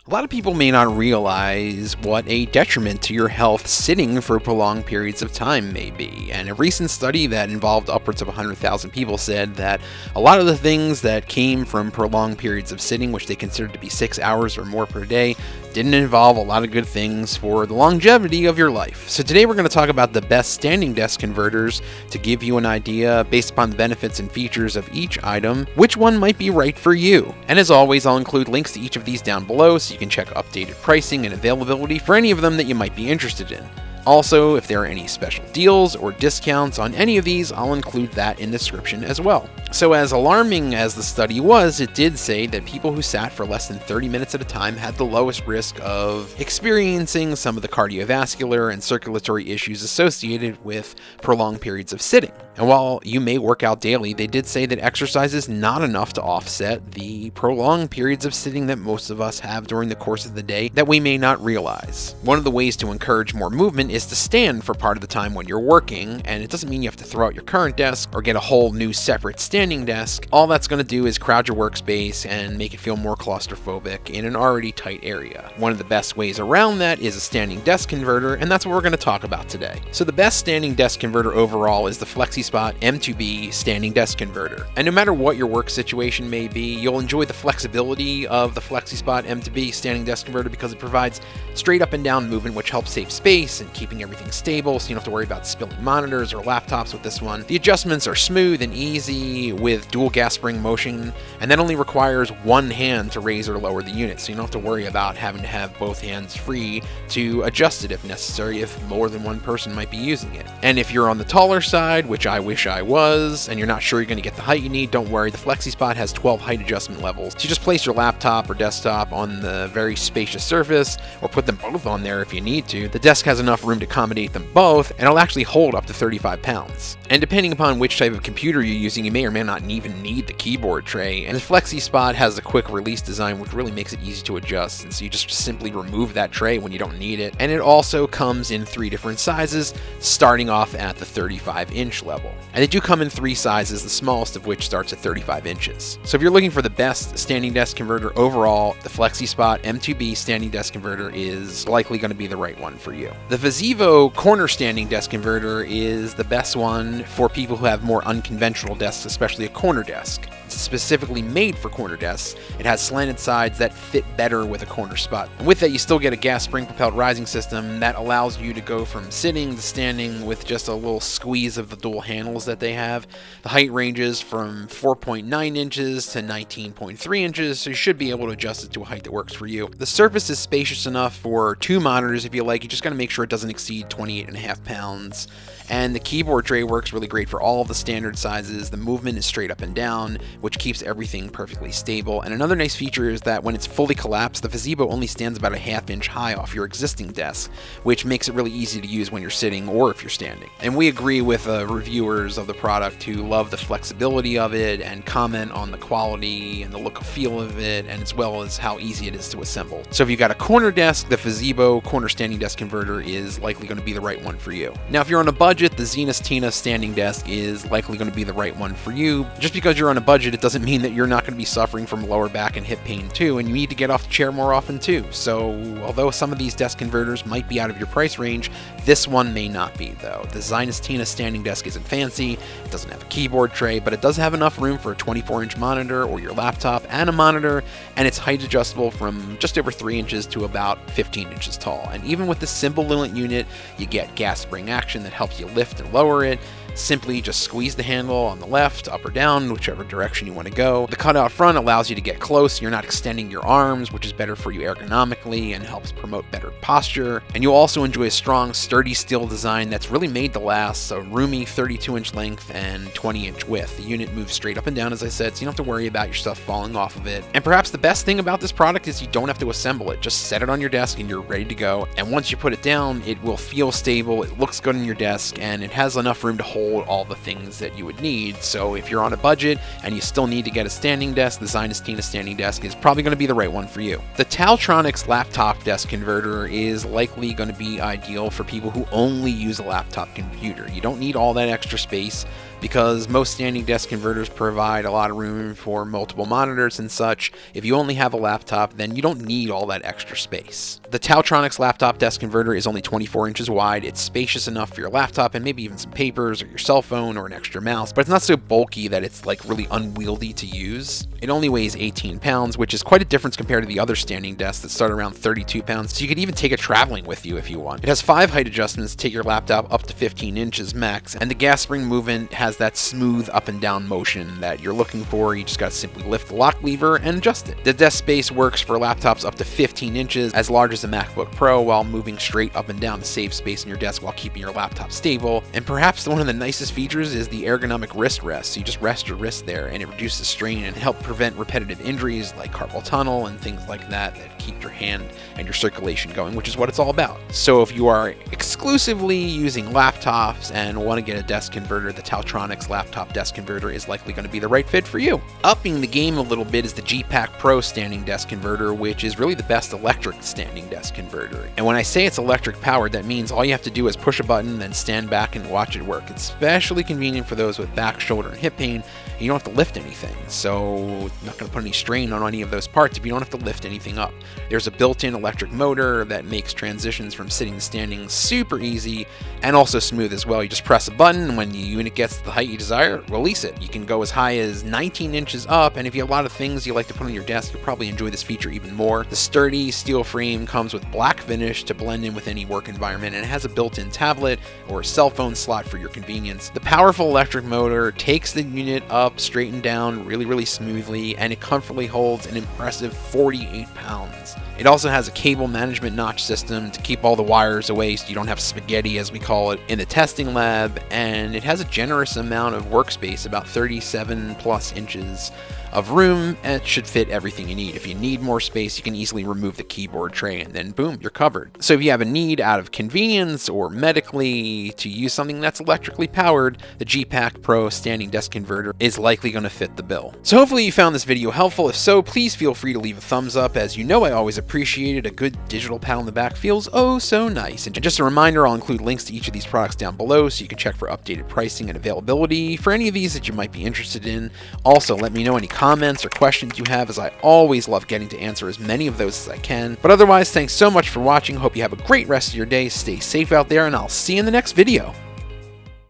A lot of people may not realize what a detriment to your health sitting for prolonged periods of time may be, and a recent study that involved upwards of 100,000 people said that a lot of the things that came from prolonged periods of sitting, which they considered to be 6 hours or more per day, didn't involve a lot of good things for the longevity of your life. So today we're going to talk about the best standing desk converters to give you an idea, based upon the benefits and features of each item, which one might be right for you. And as always, I'll include links to each of these down below so you can check updated pricing and availability for any of them that you might be interested in. Also, if there are any special deals or discounts on any of these, I'll include that in the description as well. So as alarming as the study was, it did say that people who sat for less than 30 minutes at a time had the lowest risk of experiencing some of the cardiovascular and circulatory issues associated with prolonged periods of sitting. And while you may work out daily, they did say that exercise is not enough to offset the prolonged periods of sitting that most of us have during the course of the day that we may not realize. One of the ways to encourage more movement is to stand for part of the time when you're working, and it doesn't mean you have to throw out your current desk or get a whole new separate standing desk. All that's going to do is crowd your workspace and make it feel more claustrophobic in an already tight area. One of the best ways around that is a standing desk converter, and that's what we're going to talk about today. So the best standing desk converter overall is the FlexiSpot M2B standing desk converter. And no matter what your work situation may be, you'll enjoy the flexibility of the FlexiSpot M2B standing desk converter because it provides straight up and down movement, which helps save space and keeping everything stable, so you don't have to worry about spilling monitors or laptops with this one. The adjustments are smooth and easy with dual gas spring motion, and that only requires one hand to raise or lower the unit, so you don't have to worry about having to have both hands free to adjust it if necessary, if more than one person might be using it. And if you're on the taller side, which I wish I was, and you're not sure you're going to get the height you need, don't worry, the FlexiSpot has 12 height adjustment levels. So you just place your laptop or desktop on the very spacious surface, or put them both on there if you need to. The desk has enough room to accommodate them both, and it'll actually hold up to 35 pounds. And depending upon which type of computer you're using, you may or may not even need the keyboard tray, and the FlexiSpot has a quick release design which really makes it easy to adjust, and so you just simply remove that tray when you don't need it. And it also comes in 3 different sizes, starting off at the 35-inch level. And they do come in 3 sizes, the smallest of which starts at 35 inches. So if you're looking for the best standing desk converter overall, the FlexiSpot M2B standing desk converter is likely going to be the right one for you. The Vizivo corner standing desk converter is the best one for people who have more unconventional desks, especially a corner desk. It's specifically made for corner desks. It has slanted sides that fit better with a corner spot. And with that, you still get a gas spring propelled rising system that allows you to go from sitting to standing with just a little squeeze of the dual handles that they have. The height ranges from 4.9 inches to 19.3 inches, so you should be able to adjust it to a height that works for you. The surface is spacious enough for 2 monitors if you like. You just got to make sure it doesn't exceed 28.5 pounds. And the keyboard tray works really great for all of the standard sizes. The movement is straight up and down, which keeps everything perfectly stable. And another nice feature is that when it's fully collapsed, the Vizivo only stands about a ½ inch high off your existing desk, which makes it really easy to use when you're sitting or if you're standing. And we agree with reviewers of the product who love the flexibility of it and comment on the quality and the look and feel of it, and as well as how easy it is to assemble. So if you've got a corner desk, the Vizivo corner standing desk converter is likely going to be the right one for you. Now, if you're on a budget, the Zenus Tina standing desk is likely going to be the right one for you. Just because you're on a budget, it doesn't mean that you're not going to be suffering from lower back and hip pain too, and you need to get off the chair more often too. So although some of these desk converters might be out of your price range, this one may not be though. The Zenus Tina standing desk isn't fancy, it doesn't have a keyboard tray, but it does have enough room for a 24-inch monitor or your laptop and a monitor, and it's height adjustable from just over 3 inches to about 15 inches tall. And even with this simple little unit, you get gas spring action that helps you lift and lower it. Simply just squeeze the handle on the left, up or down, whichever direction you want to go. The cutout front allows you to get close. You're not extending your arms, which is better for you ergonomically and helps promote better posture. And you'll also enjoy a strong, sturdy steel design that's really made to last, a roomy 32-inch length and 20-inch width. The unit moves straight up and down, as I said, so you don't have to worry about your stuff falling off of it. And perhaps the best thing about this product is you don't have to assemble it. Just set it on your desk and you're ready to go. And once you put it down, it will feel stable, it looks good on your desk, and it has enough room to hold all the things that you would need. So if you're on a budget and you still need to get a standing desk, the Zenus Tina standing desk is probably going to be the right one for you. The Taltronics laptop desk converter is likely going to be ideal for people who only use a laptop computer. You don't need all that extra space because most standing desk converters provide a lot of room for multiple monitors and such. If you only have a laptop, then you don't need all that extra space. The Tautronics laptop desk converter is only 24 inches wide. It's spacious enough for your laptop and maybe even some papers or your cell phone or an extra mouse, but it's not so bulky that it's like really unwieldy to use. It only weighs 18 pounds, which is quite a difference compared to the other standing desks that start around 32 pounds, so you could even take it traveling with you if you want. It has 5 height adjustments to take your laptop up to 15 inches max, and the gas spring movement has that smooth up and down motion that you're looking for. You just gotta simply lift the lock lever and adjust it. The desk space works for laptops up to 15 inches, as large as a MacBook Pro, while moving straight up and down to save space in your desk while keeping your laptop stable. And perhaps one of the nicest features is the ergonomic wrist rest. So you just rest your wrist there and it reduces strain and help prevent repetitive injuries like carpal tunnel and things like that keep your hand and your circulation going, which is what it's all about. So if you are exclusively using laptops and want to get a desk converter, the Tautronics laptop desk converter is likely going to be the right fit for you. Upping the game a little bit is the G-Pack Pro standing desk converter, which is really the best electric standing desk converter. And when I say it's electric powered, that means all you have to do is push a button, then stand back and watch it work. It's especially convenient for those with back, shoulder, and hip pain. You don't have to lift anything, so not going to put any strain on any of those parts if you don't have to lift anything up. There's a built-in electric motor that makes transitions from sitting to standing super easy and also smooth as well. You just press a button, and when the unit gets to the height you desire, release it. You can go as high as 19 inches up, and if you have a lot of things you like to put on your desk, you'll probably enjoy this feature even more. The sturdy steel frame comes with black finish to blend in with any work environment, and it has a built-in tablet or cell phone slot for your convenience. The powerful electric motor takes the unit up, straight and down really smoothly, and it comfortably holds an impressive 48 pounds. It also has a cable management notch system to keep all the wires away so you don't have spaghetti, as we call it, in the testing lab, and it has a generous amount of workspace, about 37 plus inches of room, and it should fit everything you need. If you need more space, you can easily remove the keyboard tray and then boom, you're covered. So if you have a need out of convenience or medically to use something that's electrically powered, the G-Pack Pro standing desk converter is likely going to fit the bill. So hopefully you found this video helpful. If so, please feel free to leave a thumbs up. As you know, I always appreciate it. A good digital pat on the back feels oh so nice. And just a reminder, I'll include links to each of these products down below so you can check for updated pricing and availability for any of these that you might be interested in. Also, let me know any comments or questions you have, as I always love getting to answer as many of those as I can. But otherwise, thanks so much for watching. Hope you have a great rest of your day. Stay safe out there, and I'll see you in the next video.